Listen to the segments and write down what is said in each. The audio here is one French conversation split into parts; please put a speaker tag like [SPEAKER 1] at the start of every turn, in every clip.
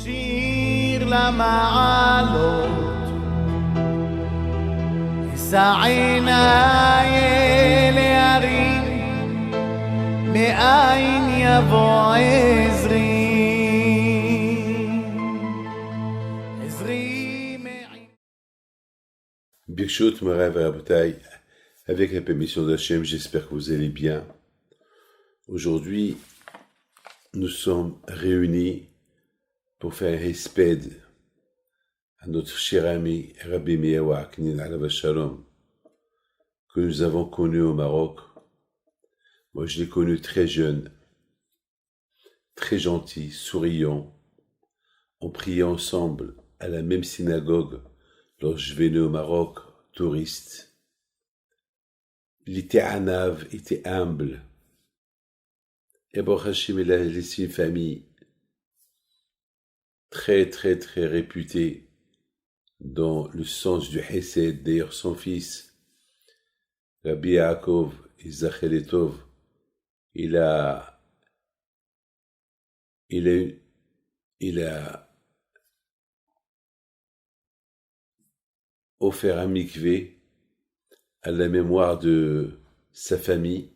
[SPEAKER 1] שיר למעלות, אשא עיניי אל ההרים, מאין יבוא עזרי.
[SPEAKER 2] Birshot Morav Rabotai, avec la permission d'Hachem, j'espère que vous allez bien. Aujourd'hui, nous sommes réunis pour faire un hesped à notre cher ami Rabbi Meir Waknin Alav Shalom, que nous avons connu au Maroc. Moi, je l'ai connu très jeune, très gentil, souriant. On priait ensemble à la même synagogue lorsque je venais au Maroc, touriste. Il était anav, il était humble. Et Baruch Hashem, il a laissé une famille très réputée dans le sens du Hesed. D'ailleurs, son fils, Rabbi Yaakov Izacheletov, il a offert un mikvé à la mémoire de sa famille,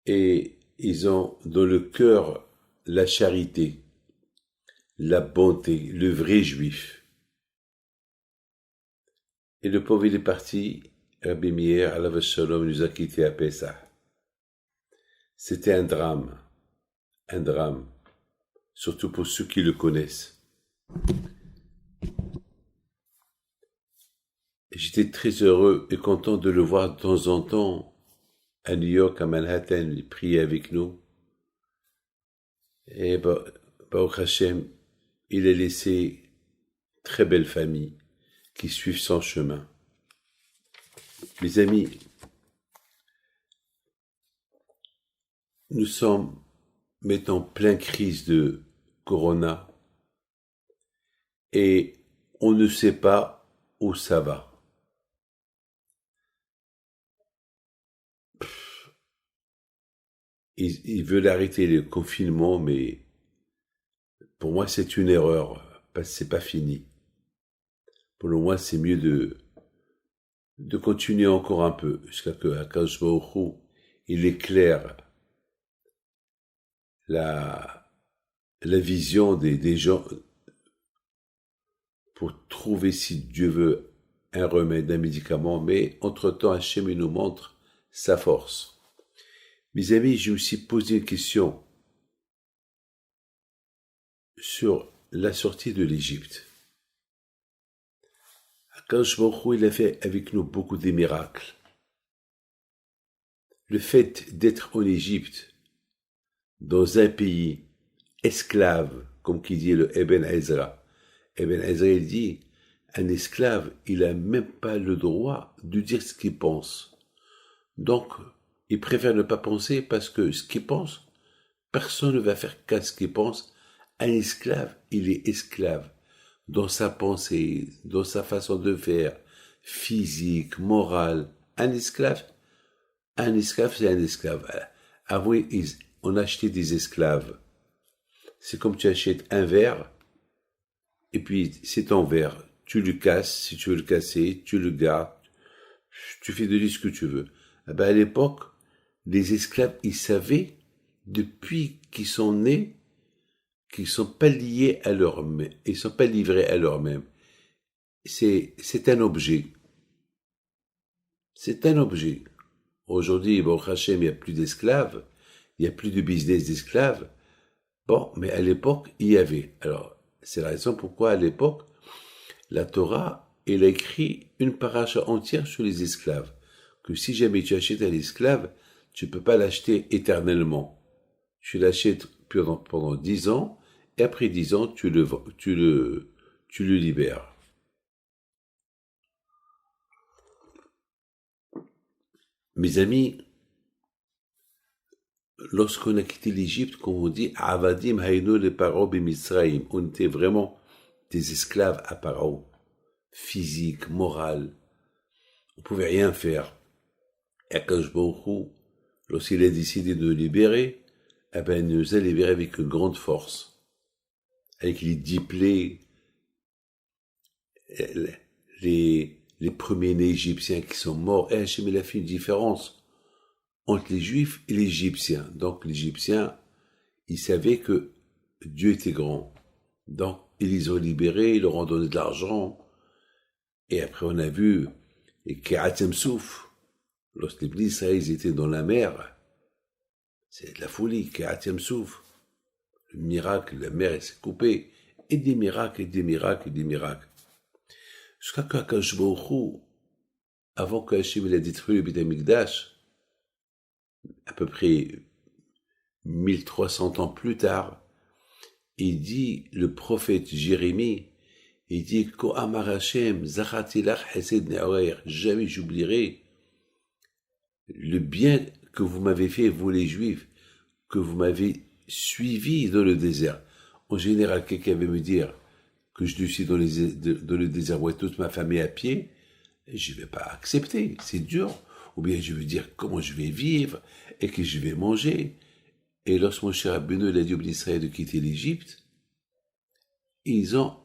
[SPEAKER 2] et ils ont dans le cœur la charité, la bonté, le vrai juif. Et le pauvre, il est parti. Rabbi Meir Alav Shalom nous a quittés à Pessah. C'était un drame, surtout pour ceux qui le connaissent. J'étais très heureux et content de le voir de temps en temps à New York, à Manhattan, il priait avec nous. Et Baruch Hashem, il a laissé une très belle famille qui suivent son chemin. Mes amis, nous sommes maintenant en pleine crise de Corona et on ne sait pas où ça va. Ils veulent arrêter le confinement, mais pour moi c'est une erreur, parce que c'est pas fini. Pour moi c'est mieux de continuer encore un peu, jusqu'à que Akadosh Baruch Hu, il éclaire la vision des gens pour trouver, si Dieu veut, un remède, un médicament, mais entre-temps Hachem nous montre sa force. Mes amis, je me suis posé une question sur la sortie de l'Égypte. Akadosh Baruch Hu, il a fait avec nous beaucoup de miracles. Le fait d'être en Égypte, dans un pays esclave, comme qui dit le Ibn Ezra. Ibn Ezra, il dit, un esclave, il n'a même pas le droit de dire ce qu'il pense. Donc, il préfère ne pas penser parce que ce qu'il pense, personne ne va faire qu'à ce qu'il pense. Un esclave, il est esclave dans sa pensée, dans sa façon de faire, physique, morale. Un esclave, c'est un esclave. Avant, on achetait des esclaves. C'est comme tu achètes un verre, et puis c'est ton verre. Tu le casses, si tu veux le casser, tu le gardes, tu fais de lui ce que tu veux. À l'époque, les esclaves, ils savaient, depuis qu'ils sont nés, qu'ils ne sont pas liés à leur-même, ils ne sont pas livrés à leur-même. C'est un objet. C'est un objet. Aujourd'hui, Baruch Hashem, il n'y a plus d'esclaves, il n'y a plus de business d'esclaves. Bon, mais à l'époque, il y avait. Alors, c'est la raison pourquoi, à l'époque, la Torah, elle a écrit une paracha entière sur les esclaves. Que si jamais tu achètes un esclave, tu ne peux pas l'acheter éternellement. Tu l'achètes pendant 10 ans, et après 10 ans, tu le libères. Mes amis, lorsqu'on a quitté l'Égypte, comme on dit, Avadim hayno le Paro b'Mitzrayim, on était vraiment des esclaves à Paro, physique, morale. On ne pouvait rien faire. Et Akadosh Baruch Hu, lorsqu'il a décidé de nous libérer, eh ben, il nous a libérés avec une grande force, avec les 10 plaies, les premiers-nés égyptiens qui sont morts. Et Hachem, il a fait une différence entre les Juifs et les Égyptiens. Donc, les Égyptiens, ils savaient que Dieu était grand. Donc, ils les ont libérés, ils leur ont donné de l'argent. Et après, on a vu, et Kehatem Souf, lorsque les Bnei Israël étaient dans la mer, c'est de la folie, Kehatem Souf. Le miracle, la mer s'est coupée. Et des miracles, et des miracles, et des miracles. Jusqu'à qu'Akadosh Baruch Hu, avant qu'Hachem ait détruit le Beit HaMikdash, à peu près 1300 ans plus tard, il dit, le prophète Jérémie, il dit, Ko Amar Hashem, Zacharti lach Hesed Ne'orer, jamais j'oublierai le bien que vous m'avez fait, vous les Juifs, que vous m'avez suivi dans le désert. En général, quelqu'un veut me dire que je suis dans le désert où est toute ma famille à pied, je ne vais pas accepter, c'est dur. Ou bien je veux dire comment je vais vivre et que je vais manger. Et lorsque mon cher Rabbeinu a dit aux Israël de quitter l'Égypte, ils ont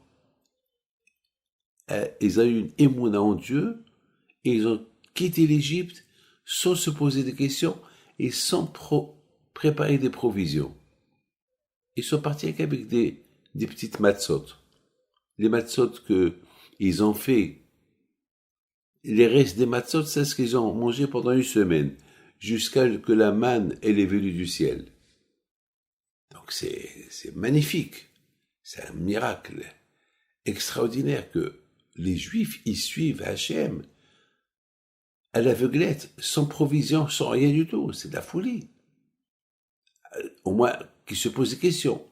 [SPEAKER 2] eu une émouna en Dieu et ils ont quitté l'Égypte sans se poser de questions et sans préparer des provisions. Ils sont partis avec des petites matzot. Les matzot qu'ils ont fait, les restes des matzot, c'est ce qu'ils ont mangé pendant une semaine, jusqu'à ce que la manne elle est venue du ciel. Donc c'est magnifique. C'est un miracle extraordinaire que les Juifs, ils suivent Hachem à l'aveuglette, sans provision, sans rien du tout. C'est de la folie. Au moins, qu'ils se posent des questions.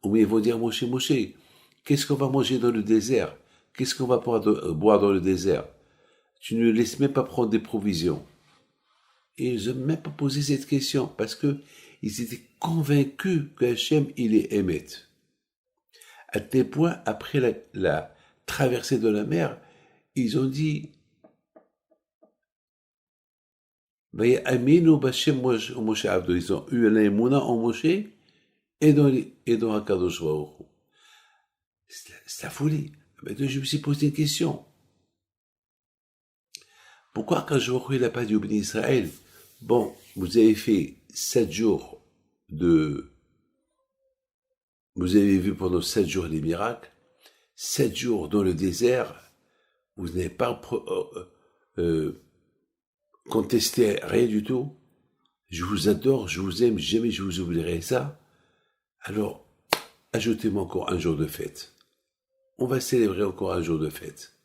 [SPEAKER 2] Au moins, ils vont dire, Moshe, qu'est-ce qu'on va manger dans le désert? Qu'est-ce qu'on va boire dans le désert? Tu ne laisses même pas prendre des provisions. Et ils n'ont même pas posé cette question, parce que ils étaient convaincus que Hachem, il est Emet. À tel point, après la traversée de la mer, ils ont dit, Aminu Bashem Moshe Abdo, ils ont eu un émouna en Moshe et dans Akadosh Baruch Hu. C'est la folie. Maintenant, je me suis posé une question. Pourquoi Akadosh Baruch Hu n'a pas dit au Bnei Israël, bon, vous avez fait 7 jours vous avez vu pendant 7 jours des miracles, 7 jours dans le désert, vous n'avez pas contesté rien du tout. Je vous adore, je vous aime, jamais je vous oublierai ça. Alors, ajoutez-moi encore un jour de fête. On va célébrer encore un jour de fête.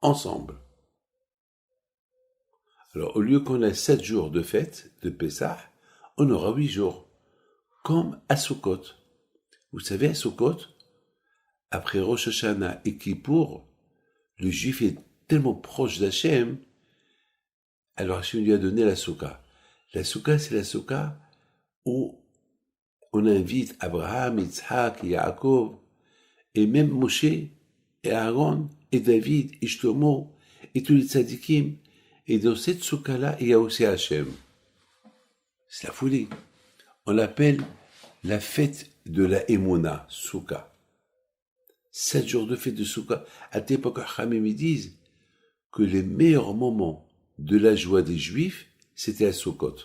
[SPEAKER 2] Ensemble. Alors, au lieu qu'on ait 7 jours de fête, de Pessah, on aura 8 jours. Comme à Sukkot. Vous savez, à Sukkot, après Rosh Hashanah et Kippour, le juif est tellement proche d'Hachem, alors Hachem lui a donné la Souka. La Souka, c'est la Souka où on invite Abraham, Yitzhak, Yaakov, et même Moshe, et Aaron, et David, et Shlomo, et tous les tzadikim. Et dans cette Souka-là, il y a aussi Hachem. C'est la folie. On l'appelle la fête de la Emouna, Souka. 7 jours de fête de Souka. À l'époque, Hamim disent que les meilleurs moments de la joie des Juifs, c'était à Sukkot.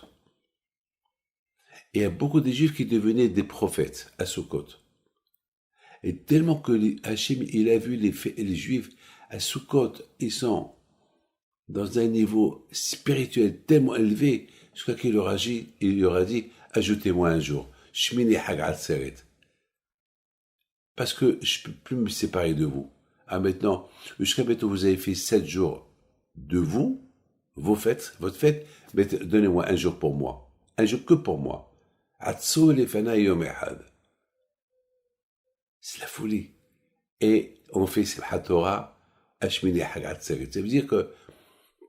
[SPEAKER 2] Et il y a beaucoup de Juifs qui devenaient des prophètes à Sukkot. Et tellement que Hachem, il a vu les Juifs à Sukkot, ils sont dans un niveau spirituel tellement élevé, jusqu'à qu'il leur a dit, ajoutez-moi un jour. Shmini Hag Atzeret. Parce que je ne peux plus me séparer de vous. Ah, maintenant, jusqu'à maintenant, vous avez fait 7 jours de vous, vos fêtes, votre fête, mais donnez-moi un jour pour moi. Un jour que pour moi. Atso lefana yom echad. C'est la folie. Et on fait Simchat Torah, Ashmini Hag Atzeret. Ça veut dire que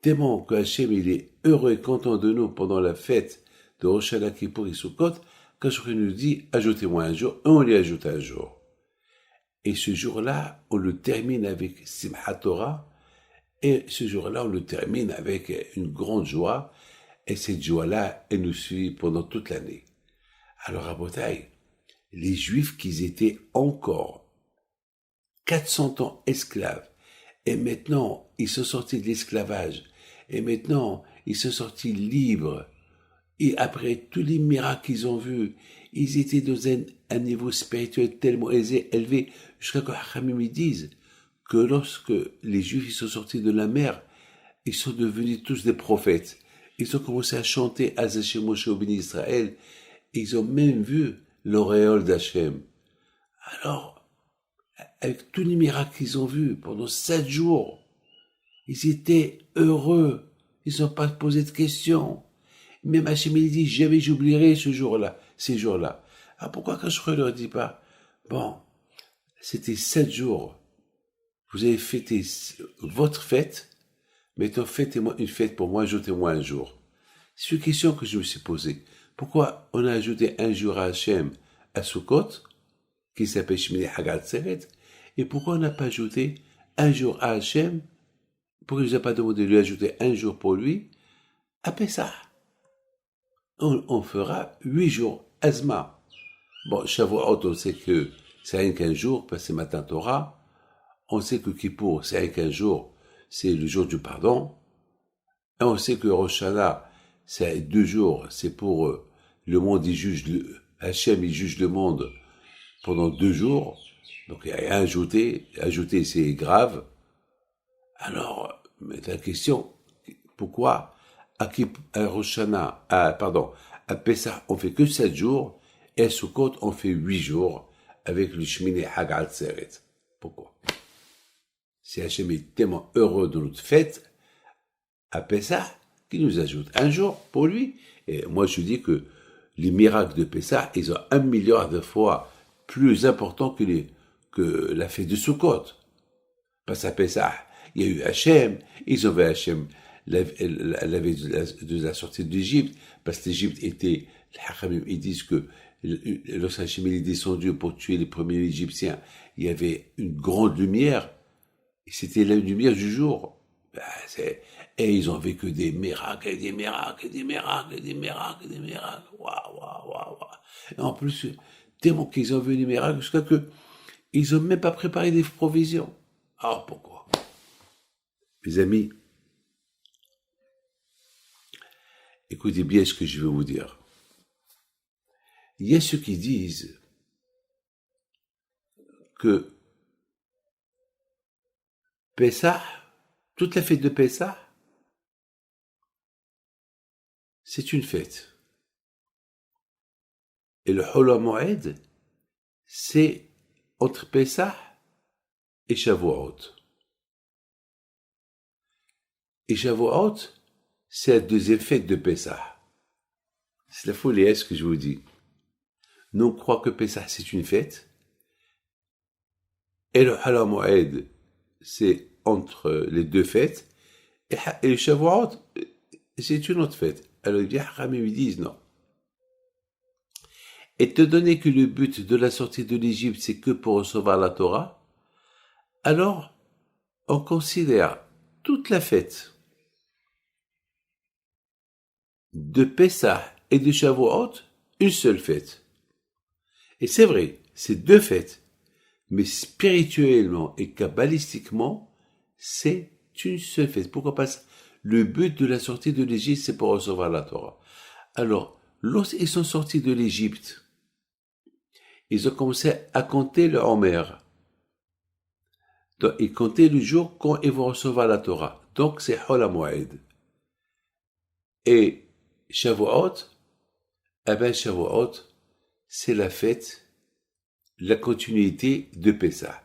[SPEAKER 2] tellement que Hachem, il est heureux et content de nous pendant la fête de Rosh Hashanah Kippour et Sukkot, quand je nous dit, ajoutez-moi un jour, et on lui ajoute un jour. Et ce jour-là, on le termine avec Simchat Torah, et ce jour-là, on le termine avec une grande joie, et cette joie-là, elle nous suit pendant toute l'année. Alors, Rabotai, les Juifs qui étaient encore 400 ans esclaves, et maintenant, ils sont sortis de l'esclavage, et maintenant, ils sont sortis libres, et après tous les miracles qu'ils ont vus, ils étaient dans un niveau spirituel tellement élevé, jusqu'à ce que Hachamim disent que lorsque les Juifs ils sont sortis de la mer, ils sont devenus tous des prophètes. Ils ont commencé à chanter Azashem Moshe au Béni Israël, et ils ont même vu l'auréole d'Hachem. Alors, avec tous les miracles qu'ils ont vus pendant 7 jours, ils étaient heureux. Ils n'ont pas posé de questions. Même Hachem, il dit, jamais j'oublierai ces jours-là. Alors pourquoi quand je ne leur dis pas, bon, c'était 7 jours, vous avez fêté votre fête, maintenant fêtez-moi une fête pour moi, ajoutez-moi un jour. C'est une question que je me suis posée. Pourquoi on a ajouté un jour à Hachem, à Sukkot, qui s'appelle Shmini Hagat Seret, et pourquoi on n'a pas ajouté un jour à Hachem, pourquoi il ne nous a pas demandé de lui ajouter un jour pour lui, à Pessah? On fera 8 jours, Azma. Bon, Shavuot, on sait que c'est rien qu'un jour, parce que c'est Matan Torah. On sait que Kippour, c'est rien qu'un jour, c'est le jour du pardon. Et on sait que Rosh Hashanah, c'est 2 jours, c'est pour le monde, Hachem, il juge le monde pendant 2 jours. Donc, il y a rien à ajouter. Ajouter, c'est grave. Alors, mais la question, pourquoi à Rosh Hashanah, à Pessah, on fait que 7 jours, et à Sukkot, on fait 8 jours, avec le Shmini Hagat Seret. Pourquoi? Si Hachem est tellement heureux de notre fête, à Pessah, qu'il nous ajoute un jour pour lui. Et moi, je dis que les miracles de Pessah, ils ont 1 milliard de fois plus importants que la fête de Sukkot. Parce qu'à Pessah, il y a eu Hachem, ils ont vu Hachem la veille de la sortie d'Égypte, parce que l'Égypte était, les Hachamim, ils disent que lorsque Hachem est descendu pour tuer les premiers Égyptiens, il y avait une grande lumière, et c'était la lumière du jour. Et ils ont vécu des miracles, et des miracles, et des miracles, et des miracles, et des miracles. Waouh. Et en plus, tellement qu'ils ont vu des miracles, jusqu'à que ils n'ont même pas préparé des provisions. Alors pourquoi? Mes amis, écoutez bien ce que je vais vous dire. Il y a ceux qui disent que Pessah, toute la fête de Pessah, c'est une fête. Et le Hol HaMoed, c'est entre Pessah et Shavuot. Et Shavuot, c'est la deuxième fête de Pessah. C'est la folie, ce que je vous dis. Nous, on croit que Pessah, c'est une fête. Et le Hol HaMoed, c'est entre les deux fêtes. Et le Shavuot, c'est une autre fête. Alors, les Hachamim disent non. Étant donné que le but de la sortie de l'Égypte, c'est que pour recevoir la Torah, alors, on considère toute la fête de Pessah et de Shavuot une seule fête. Et c'est vrai, c'est 2 fêtes, mais spirituellement et kabbalistiquement, c'est une seule fête. Pourquoi? Parce que le but de la sortie de l'Égypte, c'est pour recevoir la Torah. Alors, lorsqu'ils sont sortis de l'Égypte, ils ont commencé à compter le Homer. Donc, ils comptaient le jour quand ils vont recevoir la Torah. Donc, c'est Hol HaMoed. Et Shavuot, Shavuot, c'est la fête, la continuité de Pessah.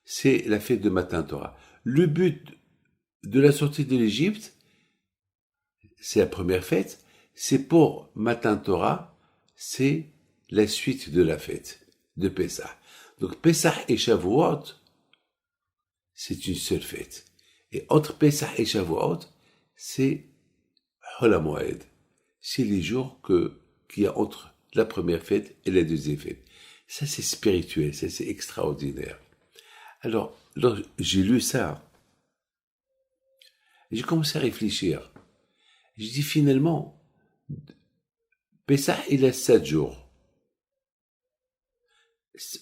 [SPEAKER 2] C'est la fête de Matan Torah. Le but de la sortie de l'Égypte, c'est la première fête, c'est pour Matan Torah, c'est la suite de la fête de Pessah. Donc Pessah et Shavuot, c'est une seule fête. Et entre Pessah et Shavuot, c'est Hol HaMoed. C'est les jours qu'il y a entre la première fête et la deuxième fête. Ça, c'est spirituel, ça, c'est extraordinaire. Alors, j'ai lu ça. J'ai commencé à réfléchir. J'ai dit finalement, Pessah, il a 7 jours.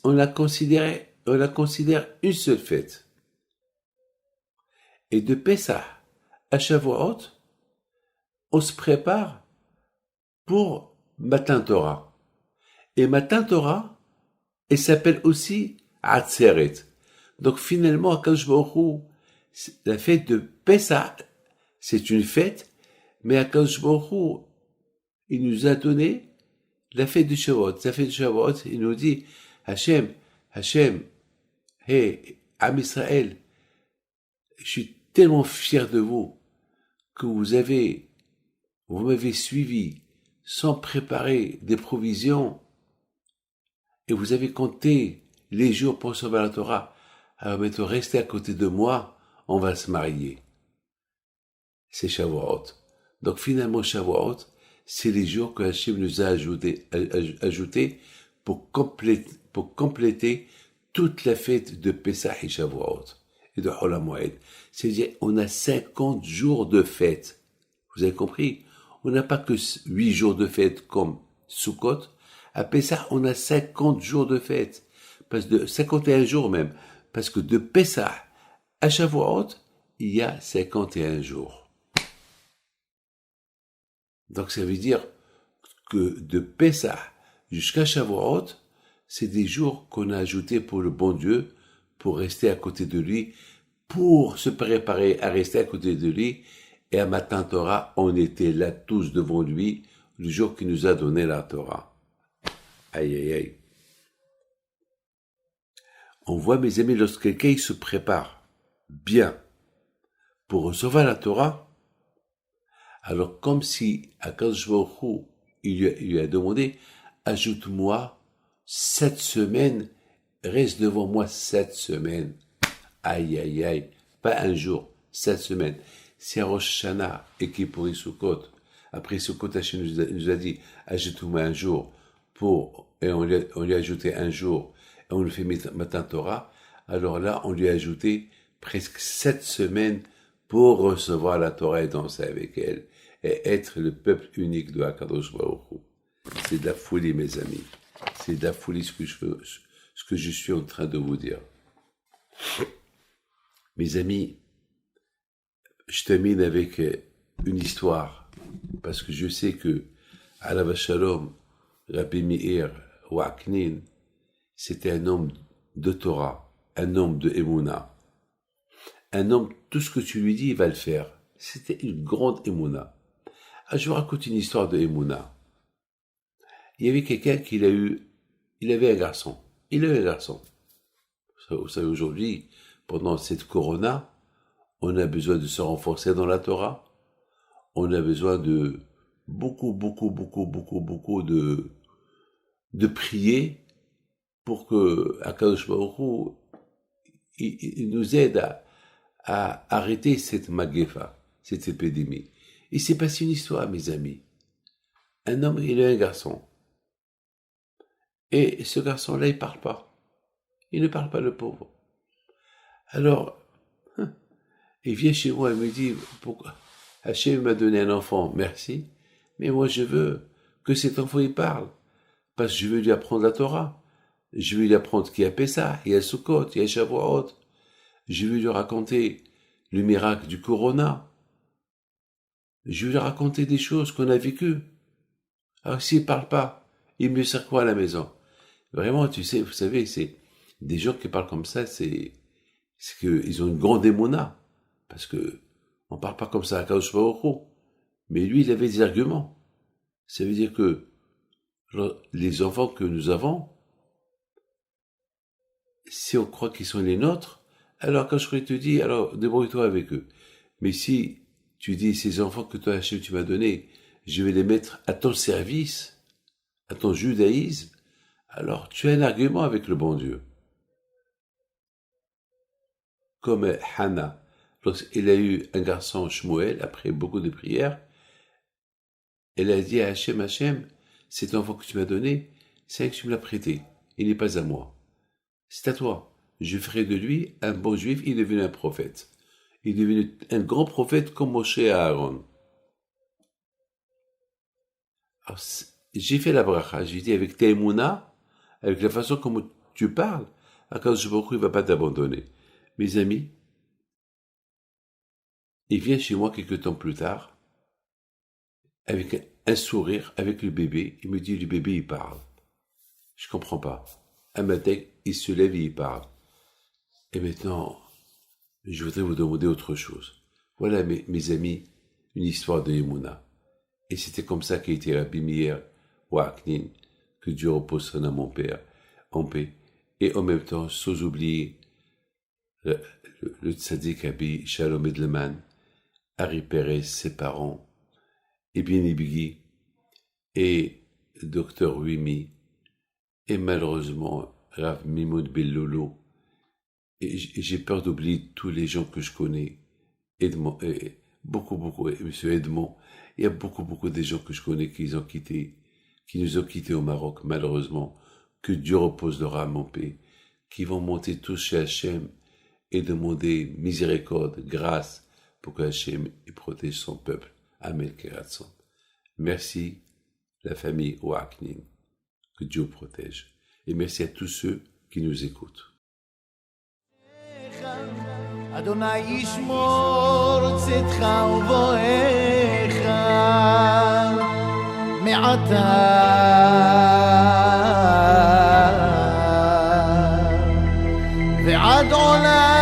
[SPEAKER 2] on la considère une seule fête. Et de Pessah à Shavuot, on se prépare pour Matan Torah. Et Matan Torah, elle s'appelle aussi Atzeret. Donc finalement, Akadosh Baruch Hu, la fête de Pessah, c'est une fête, mais Akadosh Baruch Hu, il nous a donné la fête de Shavuot. La fête de Shavuot, il nous dit, Hachem, hey, Am Israël, je suis tellement fier de vous que vous m'avez suivi sans préparer des provisions et vous avez compté les jours pour recevoir la Torah. Alors maintenant, restez à côté de moi, on va se marier. C'est Shavuot. Donc finalement, Shavuot, c'est les jours que Hachem nous a ajoutés pour compléter toute la fête de Pessah et Shavuot et de Hol HaMoed. C'est-à-dire, on a 50 jours de fête. Vous avez compris? On n'a pas que 8 jours de fête comme Sukkot. À Pessah, on a 50 jours de fête. Parce de 51 jours même. Parce que de Pessah à Shavuot, il y a 51 jours. Donc ça veut dire que de Pessah jusqu'à Shavuot, c'est des jours qu'on a ajoutés pour le bon Dieu, pour rester à côté de lui, pour se préparer à rester à côté de lui. Et à Matan Torah, on était là tous devant lui, le jour qu'il nous a donné la Torah. Aïe, aïe, aïe. On voit, mes amis, lorsque quelqu'un se prépare bien pour recevoir la Torah, alors comme si Akadosh Baruch Hu, il lui a demandé, ajoute-moi 7 semaines, reste devant moi 7 semaines. Aïe, aïe, aïe, pas un jour, 7 semaines. C'est à Rosh Hashanah et Kippour et Sukkot. Après Sukkot, Hachem nous a dit, ajoute-moi un jour et on lui a ajouté un jour, et on lui fait Matan Torah. Alors là, on lui a ajouté presque 7 semaines pour recevoir la Torah et danser avec elle, et être le peuple unique de Akadosh Baruch Hu. C'est de la folie, mes amis. C'est de la folie ce que je suis en train de vous dire. Mes amis, je termine avec une histoire, parce que je sais que Alav Shalom, Rabbi Meir Waknin, c'était un homme de Torah, un homme de Emouna. Un homme, tout ce que tu lui dis, il va le faire. C'était une grande Emouna. Ah, je vous raconte une histoire de Emouna. Il y avait quelqu'un il avait un garçon. Vous savez, aujourd'hui, pendant cette corona, on a besoin de se renforcer dans la Torah. On a besoin de beaucoup de prier pour que Akadosh Baruch Hu, il nous aide à arrêter cette magefa, cette épidémie. Il s'est passé une histoire, mes amis. Un homme, il a un garçon. Et ce garçon-là, il parle pas. Il ne parle pas, le pauvre. Alors, il vient chez moi et me dit, pourquoi Hachem m'a donné un enfant, merci, mais moi je veux que cet enfant il parle, parce que je veux lui apprendre la Torah, je veux lui apprendre qu'il y a Pessah, il y a Sukkot, il y a Shavuot, je veux lui raconter le miracle du Corona, je veux lui raconter des choses qu'on a vécues. Alors s'il parle pas, il me sert quoi à la maison? Vraiment, tu sais, vous savez, c'est des gens qui parlent comme ça, c'est qu'ils ont une grande émona, parce que on parle pas comme ça à Akadosh Baruch Hu. Mais lui, il avait des arguments. Ça veut dire que les enfants que nous avons, si on croit qu'ils sont les nôtres, alors quand je te dis, alors débrouille-toi avec eux. Mais si tu dis, ces enfants que toi, Hachem, tu m'as donnés, je vais les mettre à ton service, à ton judaïsme, alors tu as un argument avec le bon Dieu. Comme Hannah, lorsqu'il a eu un garçon Shmuel, après beaucoup de prières, elle a dit à Hachem, cet enfant que tu m'as donné, c'est que tu me l'as prêté, il n'est pas à moi. C'est à toi. Je ferai de lui un bon juif, il est devenu un prophète. Il est devenu un grand prophète comme Moshe et Aaron. Alors, j'ai fait la bracha, j'ai dit avec Taïmouna, avec la façon comme tu parles, Akadosh Baruch Hu, il va pas t'abandonner. Mes amis, il vient chez moi quelques temps plus tard, avec un sourire, avec le bébé, il me dit, le bébé, il parle. Je comprends pas. Un matin, il se lève et il parle. Et maintenant, je voudrais vous demander autre chose. Voilà, mes amis, une histoire de Emouna. Et c'était comme ça qu'a été Rabbi Meir Waknin, que Dieu repose son âme en paix. Et en même temps, sans oublier le tzaddik Rabbi Shalom Edelman, Harry Perez, ses parents, et Bini Bigui, et Dr Wimi, et malheureusement Rav Mimoun Bellolo. Et j'ai peur d'oublier tous les gens que je connais. Edmond, beaucoup, et Monsieur Edmond. Il y a beaucoup de gens que je connais qui nous ont quittés au Maroc, malheureusement. Que Dieu repose leur âme en paix. Qui vont monter tous chez Hachem et demander miséricorde, grâce, pour que Hachem protège son peuple. Amen, Keratson. Merci, la famille Ouaknin. Que Dieu protège. Et merci à tous ceux qui nous écoutent.
[SPEAKER 1] אדוני ישמור צאתך ובואך מעתה ועד עולם